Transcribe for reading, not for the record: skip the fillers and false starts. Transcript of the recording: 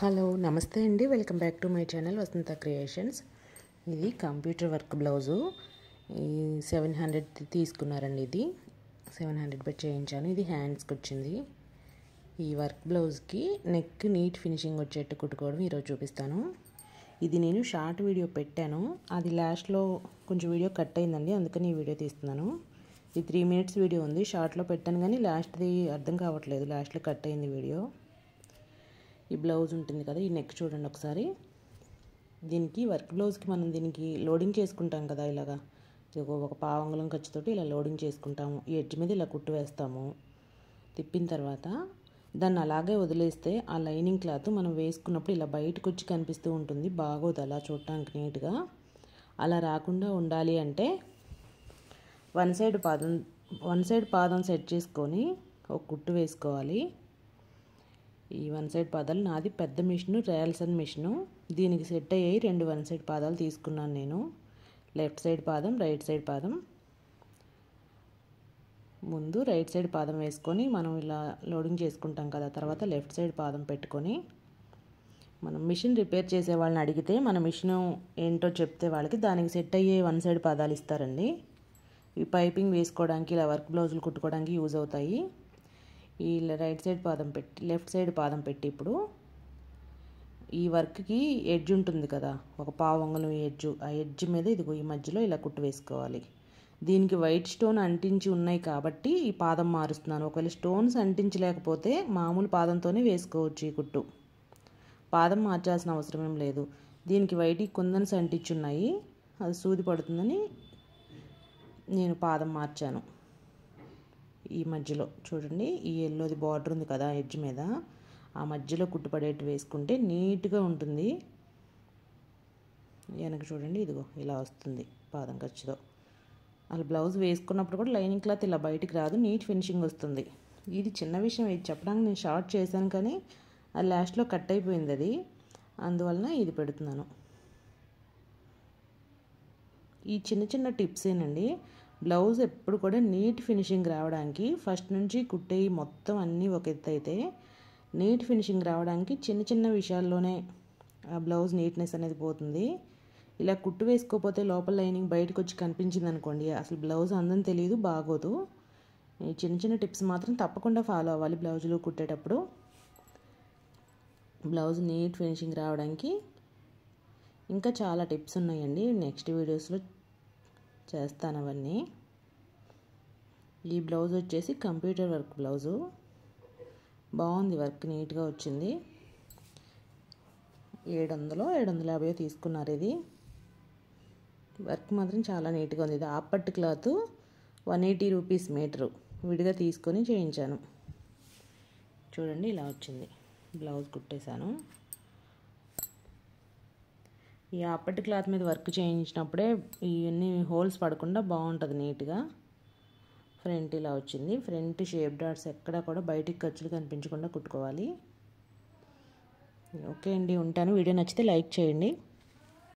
Hello నమస్తే అండి, welcome back to my channel Vasantha Creations. ఇది కంప్యూటర్ వర్క్ బ్లౌజు. ఈ 700 తీసుకున్నారండి. ఇది 700 పెట్టి చేయించాను. ఇది హ్యాండ్స్కి వచ్చింది. ఈ వర్క్ బ్లౌజ్కి నెక్ నీట్ ఫినిషింగ్ వచ్చేట్టు కుట్టుకోవడం ఈరోజు చూపిస్తాను. ఇది నేను షార్ట్ వీడియో పెట్టాను, అది లాస్ట్లో కొంచెం వీడియో కట్ అయిందండి, అందుకని ఈ వీడియో తీస్తున్నాను. ఇది 3 minutes వీడియో ఉంది, షార్ట్లో పెట్టాను కానీ లాస్ట్ది అర్థం కావట్లేదు, లాస్ట్లో కట్ అయింది వీడియో. ఈ బ్లౌజ్ ఉంటుంది కదా, ఈ నెక్ చూడండి ఒకసారి. దీనికి వర్క్ బ్లౌజ్కి మనం దీనికి లోడింగ్ చేసుకుంటాం కదా, ఇలాగా ఒక పావంగుళం ఖర్చుతోటి ఇలా లోడింగ్ చేసుకుంటాము. ఈ ఎడ్జ్ మీద ఇలా కుట్టు వేస్తాము. తిప్పిన తర్వాత దాన్ని అలాగే వదిలేస్తే ఆ లైనింగ్ క్లాత్ మనం వేసుకున్నప్పుడు ఇలా బయటకు వచ్చి కనిపిస్తూ ఉంటుంది, బాగోదు అలా చూడటానికి నీట్గా. అలా రాకుండా ఉండాలి అంటే వన్ సైడ్ పాదం సెట్ చేసుకొని ఒక కుట్టు వేసుకోవాలి. ఈ వన్ సైడ్ పాదాలు నాది పెద్ద మిషను, రేల్సన్ మిషను. దీనికి సెట్ అయ్యాయి 2 వన్ సైడ్ పాదాలు తీసుకున్నాను నేను. లెఫ్ట్ సైడ్ పాదం, రైట్ సైడ్ పాదం. ముందు రైట్ సైడ్ పాదం వేసుకొని మనం ఇలా లోడింగ్ చేసుకుంటాం కదా, తర్వాత లెఫ్ట్ సైడ్ పాదం పెట్టుకొని మనం మిషన్ రిపేర్ చేసే వాళ్ళని అడిగితే మన మిషన్ ఏంటో చెప్తే వాళ్ళకి దానికి సెట్ అయ్యే వన్ సైడ్ పాదాలు ఇస్తారండి. ఈ పైపింగ్ వేసుకోవడానికి, ఇలా వర్క్ బ్లౌజులు కుట్టుకోవడానికి యూజ్ అవుతాయి. ఈ రైట్ సైడ్ పాదం పెట్టి లెఫ్ట్ సైడ్ పాదం పెట్టి ఇప్పుడు ఈ వర్క్కి ఎడ్జ్ ఉంటుంది కదా, ఒక పావంగుళం ఎడ్జ్, ఆ ఎడ్జ్ మీద ఇదిగో ఈ మధ్యలో ఇలా కుట్టు వేసుకోవాలి. దీనికి వైట్ స్టోన్ అంటించి ఉన్నాయి కాబట్టి ఈ పాదం మారుస్తున్నాను. ఒకవేళ స్టోన్స్ అంటించలేకపోతే మామూలు పాదంతోనే వేసుకోవచ్చు ఈ కుట్టు, పాదం మార్చాల్సిన అవసరం ఏం లేదు. దీనికి వైట్ కుందన్స్ అంటించున్నాయి, అది సూది పడుతుందని నేను పాదం మార్చాను. ఈ మధ్యలో చూడండి, ఈ ఎల్లోది బార్డర్ ఉంది కదా ఎడ్జ్ మీద, ఆ మధ్యలో కుట్టుపడేట్టు వేసుకుంటే నీట్గా ఉంటుంది. వెనక చూడండి, ఇదిగో ఇలా వస్తుంది పాదం ఖర్చుతో. అలా బ్లౌజ్ వేసుకున్నప్పుడు కూడా లైనింగ్ క్లాత్ ఇలా బయటికి రాదు, నీట్ ఫినిషింగ్ వస్తుంది. ఇది చిన్న విషయం, ఇది చెప్పడానికి నేను షార్ట్ చేశాను కానీ అది లాస్ట్లో కట్ అయిపోయింది, అది అందువలన ఇది పెడుతున్నాను. ఈ చిన్న చిన్న టిప్సేనండి. బ్లౌజ్ ఎప్పుడు కూడా నీట్ ఫినిషింగ్ రావడానికి ఫస్ట్ నుంచి కుట్టేయి మొత్తం అన్నీ ఒక ఎత్తు అయితే, నీట్ ఫినిషింగ్ రావడానికి చిన్న చిన్న విషయాల్లోనే ఆ బ్లౌజ్ నీట్నెస్ అనేది పోతుంది. ఇలా కుట్టు వేసుకోకపోతే లోపల లైనింగ్ బయటకు వచ్చి కనిపించింది అనుకోండి, అసలు బ్లౌజ్ అందం తెలియదు, బాగోదు. ఈ చిన్న చిన్న టిప్స్ మాత్రం తప్పకుండా ఫాలో అవ్వాలి బ్లౌజులు కుట్టేటప్పుడు. బ్లౌజ్ నీట్ ఫినిషింగ్ రావడానికి ఇంకా చాలా టిప్స్ ఉన్నాయండి, నెక్స్ట్ వీడియోస్లో చేస్తాను అవన్నీ. ఈ బ్లౌజ్ వచ్చేసి కంప్యూటర్ వర్క్ బ్లౌజు, బాగుంది, వర్క్ నీట్గా వచ్చింది. 750 తీసుకున్నారు. ఇది వర్క్ మాత్రం చాలా నీట్గా ఉంది. ఇది ఆపట్టు క్లాత్ 180 రూపీస్ మీటరు విడిగా తీసుకొని చేయించాను. చూడండి ఇలా వచ్చింది, బ్లౌజ్ కుట్టేశాను. ఈ ఆపట్టు క్లాత్ మీద వర్క్ చేయించినప్పుడే ఇవన్నీ హోల్స్ పడకుండా బాగుంటుంది నీట్గా. ఫ్రంట్ ఇలా వచ్చింది, ఫ్రంట్ షేప్ డాట్స్ ఎక్కడ కూడా బయటికి ఖర్చులు కనిపించకుండా కుట్టుకోవాలి. ఓకే అండి, ఉంటాను. వీడియో నచ్చితే లైక్ చేయండి.